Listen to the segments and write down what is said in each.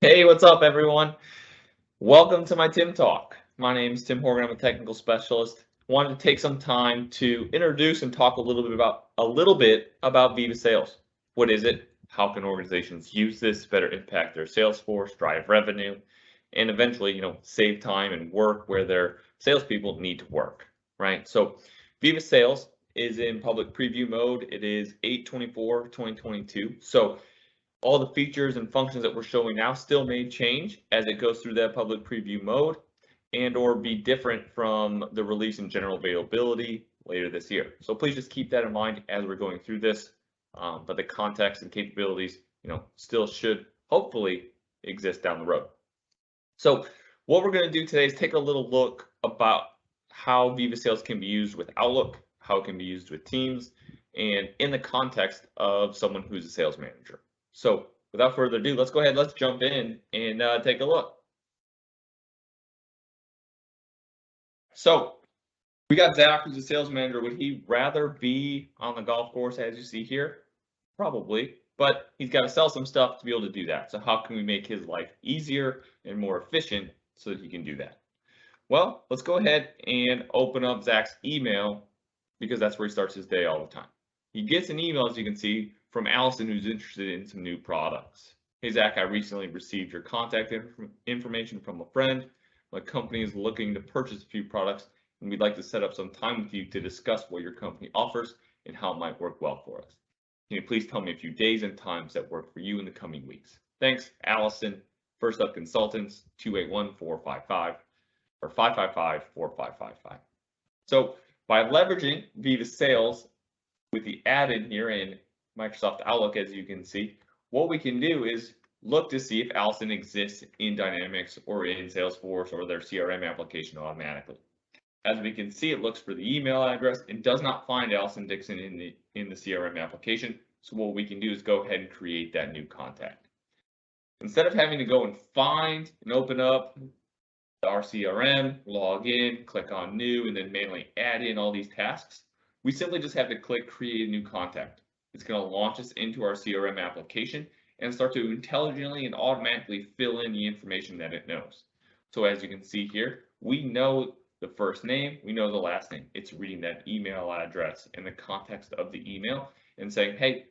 Hey, what's up, everyone? Welcome to my Tim Talk. My name is Tim Horgan. I'm a technical specialist. Wanted to take some time to introduce and talk a little bit about Viva Sales. What is it? How can organizations use this to better impact their sales force, drive revenue, and eventually, save time and work where their salespeople need to work, right? So, Viva Sales is in public preview mode. It is 8/24/2022. So all the features and functions that we're showing now still may change as it goes through that public preview mode and or be different from the release and general availability later this year. So please just keep that in mind as we're going through this. But the context and capabilities, still should hopefully exist down the road. So what we're going to do today is take a little look about how Viva Sales can be used with Outlook, how it can be used with Teams, and in the context of someone who's a sales manager. So without further ado, let's go ahead, let's jump in and take a look. So we got Zach, who's a sales manager. Would he rather be on the golf course as you see here? Probably, but he's got to sell some stuff to be able to do that. So how can we make his life easier and more efficient so that he can do that? Well, let's go ahead and open up Zach's email because that's where he starts his day all the time. He gets an email, as you can see, from Allison, who's interested in some new products. Hey, Zach, I recently received your contact information from a friend. My company is looking to purchase a few products, and we'd like to set up some time with you to discuss what your company offers and how it might work well for us. Can you please tell me a few days and times that work for you in the coming weeks? Thanks, Allison. First Up Consultants, 281-455 or 555-4555. So by leveraging Viva Sales with the add-in here in Microsoft Outlook, as you can see, what we can do is look to see if Allison exists in Dynamics or in Salesforce or their CRM application automatically. As we can see, it looks for the email address and does not find Allison Dixon in the CRM application. So what we can do is go ahead and create that new contact. Instead of having to go and find and open up our CRM, log in, click on new, and then manually add in all these tasks, we simply just have to click create a new contact. It's going to launch us into our CRM application and start to intelligently and automatically fill in the information that it knows. So as you can see here, we know the first name, we know the last name. It's reading that email address in the context of the email and saying, hey,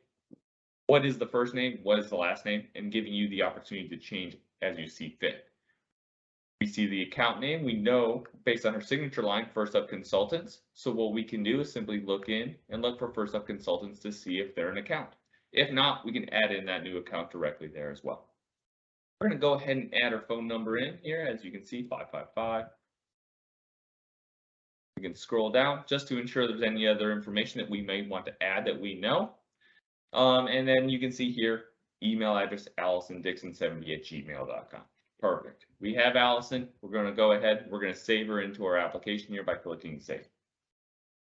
what is the first name? What is the last name? And giving you the opportunity to change as you see fit. We see the account name, we know based on her signature line, First Up Consultants. So what we can do is simply look in and look for First Up Consultants to see if they're an account. If not, we can add in that new account directly there as well. We're going to go ahead and add our phone number in here, as you can see, 555. We can scroll down just to ensure there's any other information that we may want to add that we know. And then you can see here, email address, AllisonDixon70@gmail.com. Perfect. We have Allison. We're going to go ahead. We're going to save her into our application here by clicking save.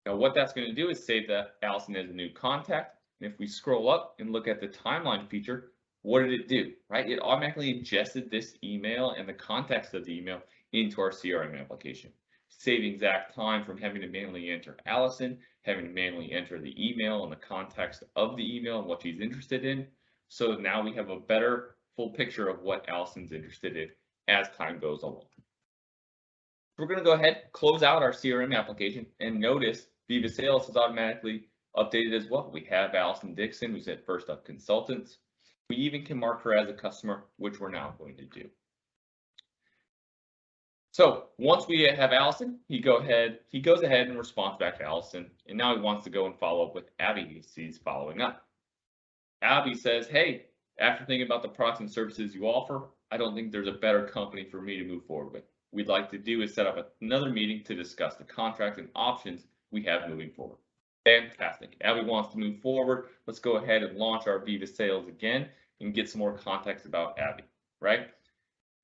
Now what that's going to do is save that Allison as a new contact. And if we scroll up and look at the timeline feature, what did it do, right? It automatically ingested this email and the context of the email into our CRM application, saving Zach time from having to manually enter Allison, having to manually enter the email and the context of the email and what she's interested in. So now we have a better full picture of what Allison's interested in as time goes along. We're going to go ahead, close out our CRM application, and notice Viva Sales is automatically updated as well. We have Allison Dixon, who's at First Up Consultants. We even can mark her as a customer, which we're now going to do. So once we have Allison, he goes ahead and responds back to Allison, and now he wants to go and follow up with Abby. He sees following up. Abby says, hey, after thinking about the products and services you offer, I don't think there's a better company for me to move forward with. We'd like to do is set up another meeting to discuss the contract and options we have moving forward. Fantastic. Abby wants to move forward. Let's go ahead and launch our Viva Sales again and get some more context about Abby, right?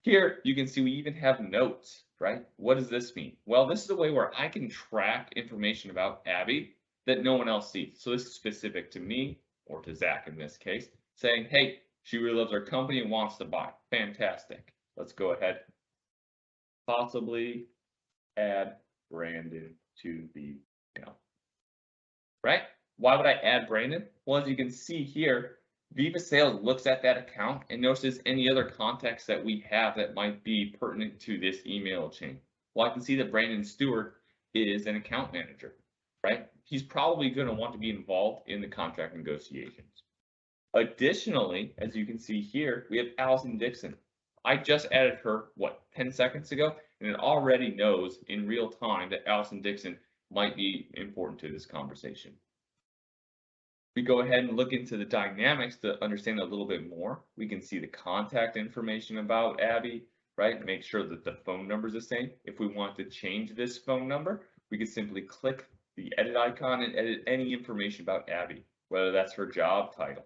Here, you can see we even have notes, right? What does this mean? Well, this is a way where I can track information about Abby that no one else sees. So this is specific to me, or to Zach in this case, saying, hey, she really loves our company and wants to buy. Fantastic. Let's go ahead. Possibly add Brandon to the email. Right? Why would I add Brandon? Well, as you can see here, Viva Sales looks at that account and notices any other contacts that we have that might be pertinent to this email chain. Well, I can see that Brandon Stewart is an account manager, right? He's probably going to want to be involved in the contract negotiations. Additionally, as you can see here, we have Allison Dixon. I just added her, 10 seconds ago, and it already knows in real time that Allison Dixon might be important to this conversation. We go ahead and look into the dynamics to understand a little bit more. We can see the contact information about Abby, right? Make sure that the phone number is the same. If we want to change this phone number, we can simply click the edit icon and edit any information about Abby, whether that's her job title.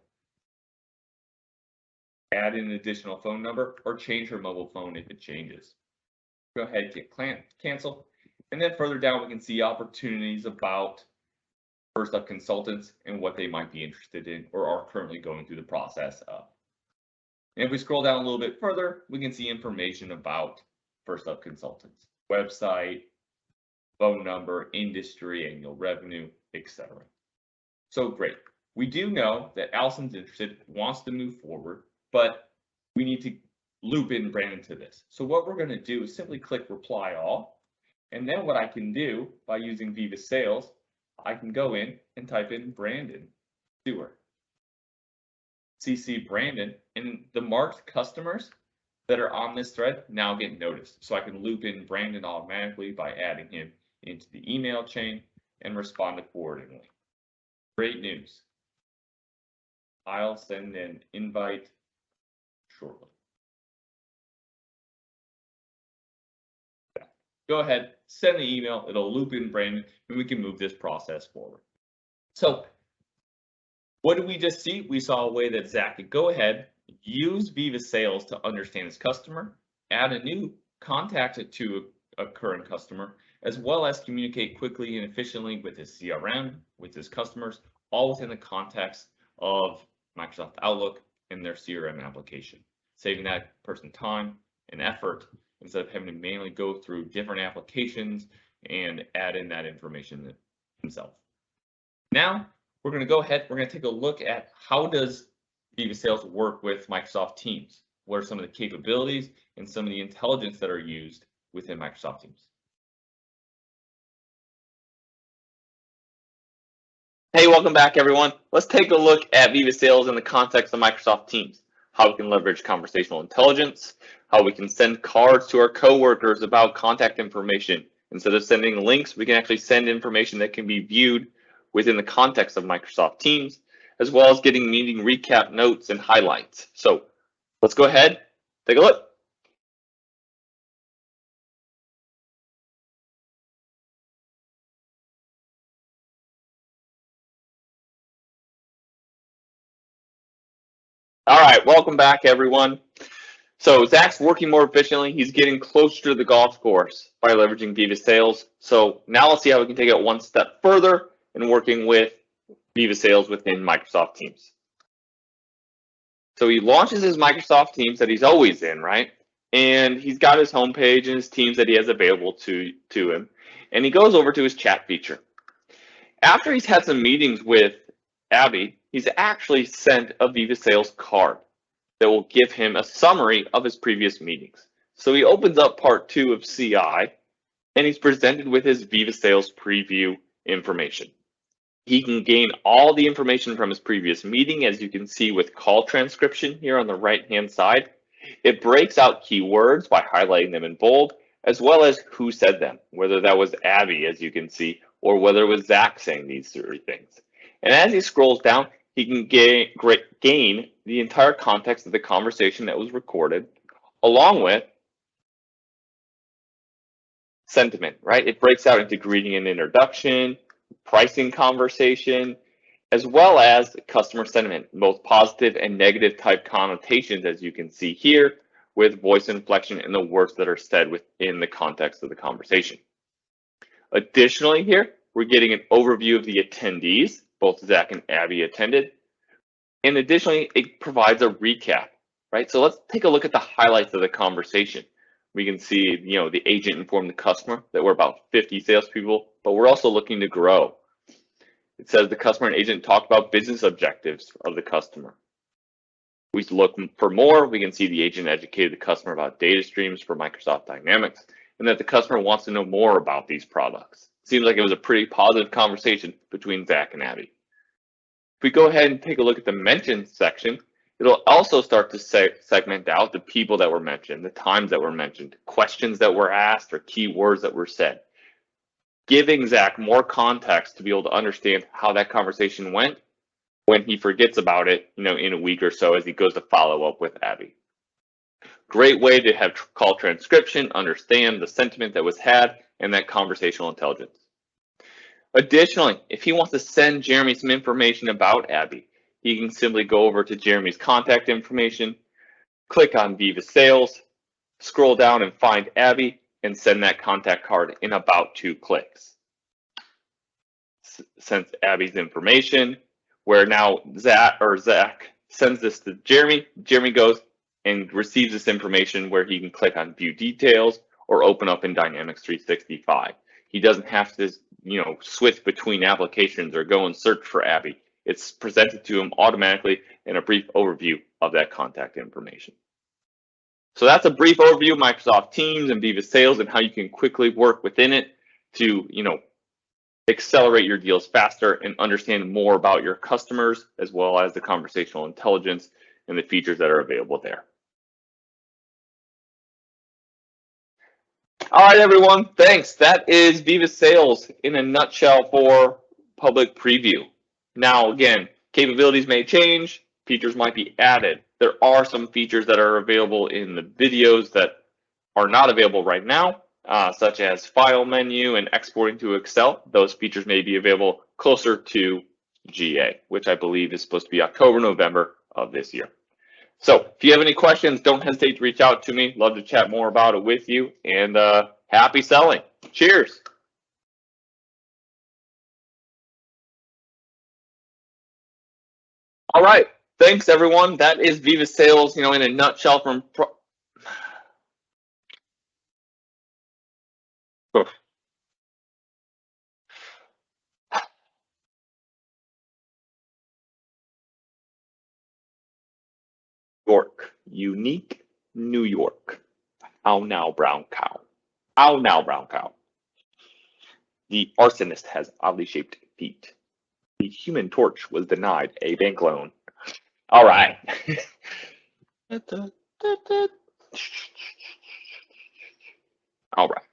Add in an additional phone number or change her mobile phone if it changes. Go ahead, click cancel. And then further down, we can see opportunities about First Up consultants and what they might be interested in or are currently going through the process of. And if we scroll down a little bit further, we can see information about First Up consultants, website, phone number, industry, annual revenue, etc. So great. We do know that Allison's interested, wants to move forward, but we need to loop in Brandon to this. So what we're going to do is simply click reply all. And then what I can do by using Viva Sales, I can go in and type in Brandon Stewart. CC Brandon, and the marked customers that are on this thread now get noticed. So I can loop in Brandon automatically by adding him into the email chain and respond accordingly. Great news. I'll send an invite shortly. Go ahead, send the email, it'll loop in Brandon, and we can move this process forward. So what did we just see? We saw a way that Zach could go ahead, use Viva Sales to understand his customer, add a new contact to a current customer, as well as communicate quickly and efficiently with his CRM, with his customers, all within the context of Microsoft Outlook and their CRM application, saving that person time and effort instead of having to manually go through different applications and add in that information himself. Now, we're going to go ahead, we're going to take a look at how does Viva Sales work with Microsoft Teams? What are some of the capabilities and some of the intelligence that are used within Microsoft Teams? Hey, welcome back, everyone. Let's take a look at Viva Sales in the context of Microsoft Teams, how we can leverage conversational intelligence, how we can send cards to our coworkers about contact information. Instead of sending links, we can actually send information that can be viewed within the context of Microsoft Teams, as well as getting meeting recap notes and highlights. So let's go ahead, take a look. All right, welcome back, everyone. So Zach's working more efficiently. He's getting closer to the golf course by leveraging Viva Sales. So now let's see how we can take it one step further in working with Viva Sales within Microsoft Teams. So he launches his Microsoft Teams that he's always in, right? And he's got his homepage and his teams that he has available to him. And he goes over to his chat feature. After he's had some meetings with Abby, he's actually sent a Viva Sales card that will give him a summary of his previous meetings. So he opens up part 2 of CI, and he's presented with his Viva Sales preview information. He can gain all the information from his previous meeting, as you can see with call transcription here on the right-hand side. It breaks out keywords by highlighting them in bold, as well as who said them, whether that was Abby, as you can see, or whether it was Zach saying these 3 things. And as he scrolls down, he can gain the entire context of the conversation that was recorded, along with sentiment, right? It breaks out into greeting and introduction, pricing conversation, as well as customer sentiment, both positive and negative type connotations, as you can see here, with voice inflection and the words that are said within the context of the conversation. Additionally here, we're getting an overview of the attendees, both Zach and Abby attended. And additionally, it provides a recap, right? So let's take a look at the highlights of the conversation. We can see, the agent informed the customer that we're about 50 salespeople, but we're also looking to grow. It says the customer and agent talked about business objectives of the customer. We look for more. We can see the agent educated the customer about data streams for Microsoft Dynamics and that the customer wants to know more about these products. Seems like it was a pretty positive conversation between Zach and Abby. If we go ahead and take a look at the mentioned section, it'll also start to segment out the people that were mentioned, the times that were mentioned, questions that were asked, or keywords that were said, giving Zach more context to be able to understand how that conversation went when he forgets about it, in a week or so as he goes to follow up with Abby. Great way to have call transcription, understand the sentiment that was had, and that conversational intelligence. Additionally, if he wants to send Jeremy some information about Abby, he can simply go over to Jeremy's contact information, click on Viva Sales, scroll down and find Abby, and send that contact card in about 2 clicks. Sends Abby's information, where now Zach sends this to Jeremy. Jeremy goes and receives this information where he can click on View Details or open up in Dynamics 365. He doesn't have to, switch between applications or go and search for Abby. It's presented to him automatically in a brief overview of that contact information. So that's a brief overview of Microsoft Teams and Viva Sales and how you can quickly work within it to, accelerate your deals faster and understand more about your customers, as well as the conversational intelligence and the features that are available there. All right, everyone, thanks. That is Viva Sales in a nutshell for public preview. Now, again, capabilities may change, features might be added. There are some features that are available in the videos that are not available right now, such as file menu and exporting to Excel. Those features may be available closer to GA, which I believe is supposed to be October, November of this year. So if you have any questions, don't hesitate to reach out to me. Love to chat more about it with you, and happy selling. Cheers. All right. Thanks, everyone. That is Viva Sales, in a nutshell from York, unique New York. Ow now, brown cow. Ow now, brown cow. The arsonist has oddly shaped feet. The Human Torch was denied a bank loan. All right. All right.